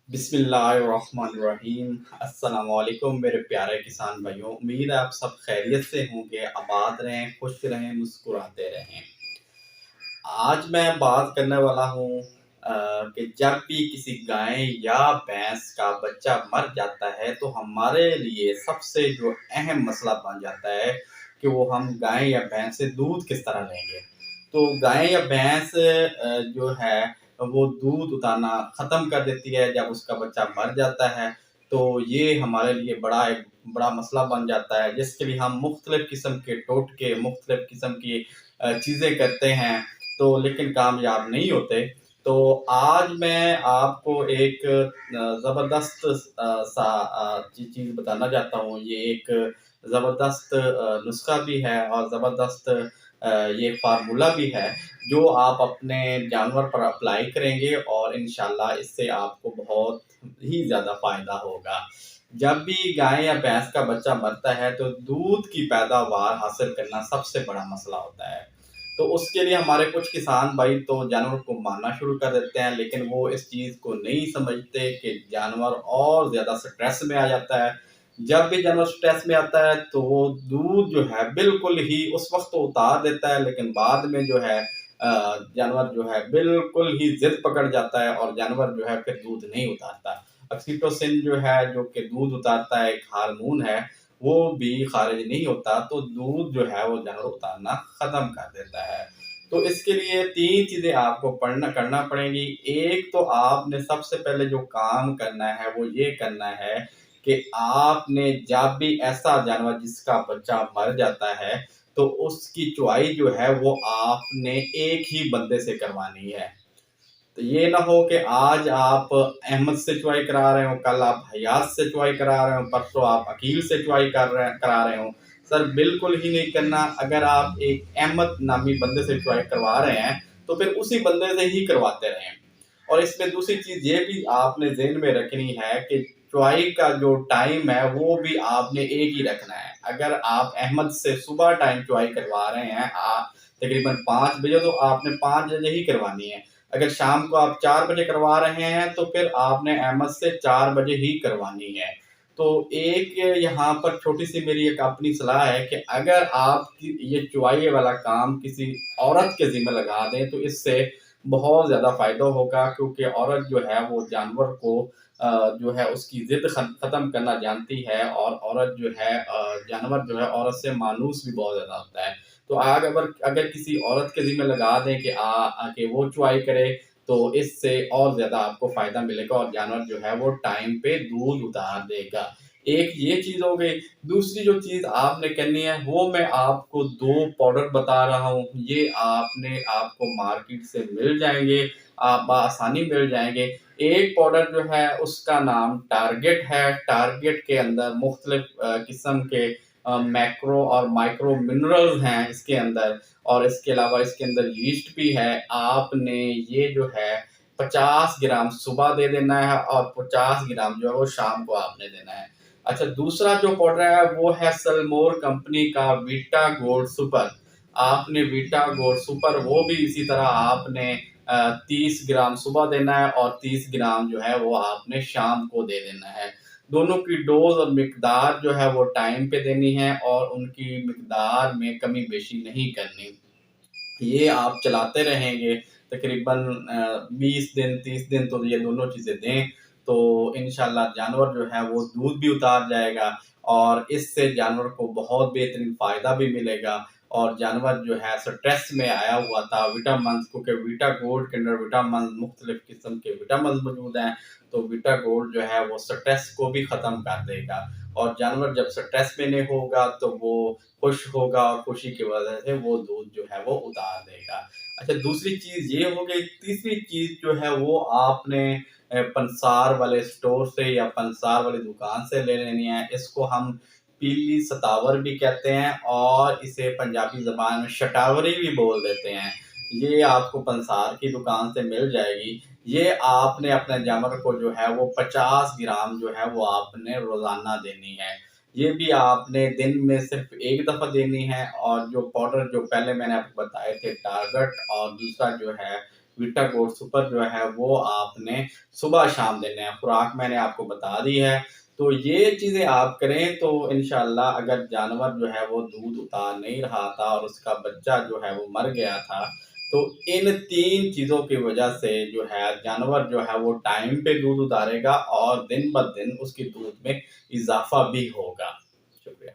बिस्मिल्लाहिर्रहमानिर्रहीम। अस्सलाम वालेकुम मेरे प्यारे किसान भाइयों। उम्मीद है आप सब खैरियत से होंगे, आबाद रहें, खुश रहें, मुस्कुराते रहें। आज मैं बात करने वाला हूँ कि जब भी किसी गाय या भैंस का बच्चा मर जाता है तो हमारे लिए सबसे जो अहम मसला बन जाता है कि वो हम गाय या भैंस से दूध किस तरह लेंगे। तो गाय या भैंस जो है वो दूध उतारना ख़त्म कर देती है जब उसका बच्चा मर जाता है। तो ये हमारे लिए एक बड़ा मसला बन जाता है, जिसके लिए हम मुख्तलिफ़ किस्म के टोटके, मुख्तलिफ़ किस्म की चीज़ें करते हैं, तो लेकिन कामयाब नहीं होते। तो आज मैं आपको एक ज़बरदस्त चीज़ बताना चाहता हूँ। ये एक ज़बरदस्त नुस्ख़ा भी है और ज़बरदस्त ये फ़ार्मूला भी है, जो आप अपने जानवर पर अप्लाई करेंगे और इंशाअल्लाह इससे आपको बहुत ही ज़्यादा फ़ायदा होगा। जब भी गाय या भैंस का बच्चा मरता है तो दूध की पैदावार हासिल करना सबसे बड़ा मसला होता है। तो उसके लिए हमारे कुछ किसान भाई तो जानवर को मारना शुरू कर देते हैं, लेकिन वो इस चीज़ को नहीं समझते कि जानवर और ज़्यादा स्ट्रेस में आ जाता है। जब भी जानवर स्ट्रेस में आता है तो वो दूध जो है बिल्कुल ही उस वक़्त तो उतार देता है, लेकिन बाद में जो है जानवर जो है बिल्कुल ही ज़िद पकड़ जाता है और जानवर जो है फिर दूध नहीं उतारता। ऑक्सीटोसिन जो है, जो कि दूध उतारता है, एक हार्मोन है, वो भी खारिज नहीं होता, तो दूध जो है वो जानवर उतारना ख़त्म कर देता है। तो इसके लिए 3 चीज़ें आपको करना पड़ेंगी। एक तो आपने सबसे पहले जो काम करना है वो ये करना है कि आपने जब भी ऐसा जानवर जिसका बच्चा मर जाता है, तो उसकी चुवाई जो है वो आपने एक ही बंदे से करवानी है। तो ये ना हो कि आज आप अहमद से चुवाई करा रहे हो, कल आप हयात से चुवाई करा रहे हो, परसों आप अकील से चुवाई करा रहे हो। सर बिल्कुल ही नहीं करना। अगर आप एक अहमद नामी बंदे से चुवाई करवा रहे हैं, तो फिर उसी बंदे से ही करवाते रहें। और इसमें दूसरी चीज़ ये भी आपने ज़हन में रखनी है कि चुवाई का जो टाइम है, वो भी आपने एक ही रखना है। अगर आप अहमद से सुबह टाइम चुवाई करवा रहे हैं तकरीबन 5 बजे, तो आपने 5 बजे ही करवानी है। अगर शाम को आप 4 बजे करवा रहे हैं, तो फिर आपने अहमद से 4 बजे ही करवानी है। तो एक यहाँ पर छोटी-सी मेरी एक अपनी सलाह है कि अगर आप ये चुवाई वाला काम किसी औरत के ज़िम्मे लगा दें, तो इससे बहुत ज़्यादा फ़ायदा होगा, क्योंकि औरत जो है वो जानवर को जो है उसकी ज़िद ख़त्म करना जानती है, और औरत जो है जानवर जो है औरत से मानूस भी बहुत ज़्यादा होता है। तो अगर अगर किसी औरत के ज़िम्मे लगा दें कि आके वो चुवाई करे, तो इससे और ज़्यादा आपको फ़ायदा मिलेगा और जानवर जो है वो टाइम पे दूध उतार देगा। एक ये चीज़ हो गई। दूसरी जो चीज़ आपने करनी है वो मैं आपको 2 पाउडर बता रहा हूँ। ये आपको मार्केट से मिल जाएँगे, आप बआसानी मिल जाएँगे। एक पाउडर जो है उसका नाम टारगेट है। टारगेट के अंदर मुख्तलिफ़ किस्म के मैक्रो और माइक्रो मिनरल्स हैं इसके अंदर, और इसके अलावा इसके अंदर यीस्ट भी है। आपने ये जो है 50 ग्राम सुबह दे देना है और 50 ग्राम जो है वो शाम को आपने देना है। अच्छा, दूसरा जो पाउडर है वो है सलमोर कंपनी का वीटा गोल्ड सुपर। आपने वीटा गोल्ड सुपर वो भी इसी तरह आपने 30 ग्राम सुबह देना है और 30 ग्राम जो है वो आपने शाम को दे देना है। दोनों की डोज़ और मिकदार जो है वो टाइम पे देनी है और उनकी मिकदार में कमी-बेशी नहीं करनी। ये आप चलाते रहेंगे तकरीबन 20 दिन, 30 दिन तो ये दोनों चीज़ें दें, तो इंशाअल्लाह जानवर जो है वो दूध भी उतार जाएगा, और इससे जानवर को बहुत बेहतरीन फ़ायदा भी मिलेगा। और जानवर जो है स्ट्रेस में आया हुआ था, विटामिन्स, क्योंकि वीटा गोल्ड के अंदर विटामिन्स, मुख्तलिफ़ किस्म के विटामिन्स मौजूद हैं, तो वीटा गोल्ड जो है वो स्ट्रेस को भी ख़त्म कर देगा। और जानवर जब स्ट्रेस में नहीं होगा तो वो खुश होगा, और खुशी की वजह से वो दूध जो है वो उतार देगा। अच्छा, दूसरी चीज़ ये हो गई। तीसरी चीज़ जो है वो आपने पंसार वाले स्टोर से या पंसार वाली दुकान से ले लेनी है। इसको हम पीली सतावर भी कहते हैं और इसे पंजाबी ज़बान में शटावरी भी बोल देते हैं। ये आपको पंसार की दुकान से मिल जाएगी। ये आपने अपने जानवर को जो है वो 50 ग्राम जो है वो आपने रोज़ाना देनी है। ये भी आपने दिन में सिर्फ़ 1 दफ़ा देनी है, और जो पाउडर जो पहले मैंने आपको बताए थे टारगेट, और दूसरा जो है विटागोल्ड सुपर जो है वो आपने सुबह शाम देना है। खुराक मैंने आपको बता दी है। तो ये चीज़ें आप करें तो इंशाल्लाह अगर जानवर जो है वो दूध उतार नहीं रहा था और उसका बच्चा जो है वो मर गया था, तो इन 3 चीज़ों की वजह से जो है जानवर जो है वो टाइम पे दूध उतारेगा और दिन ब दिन उसके दूध में इज़ाफ़ा भी होगा। शुक्रिया।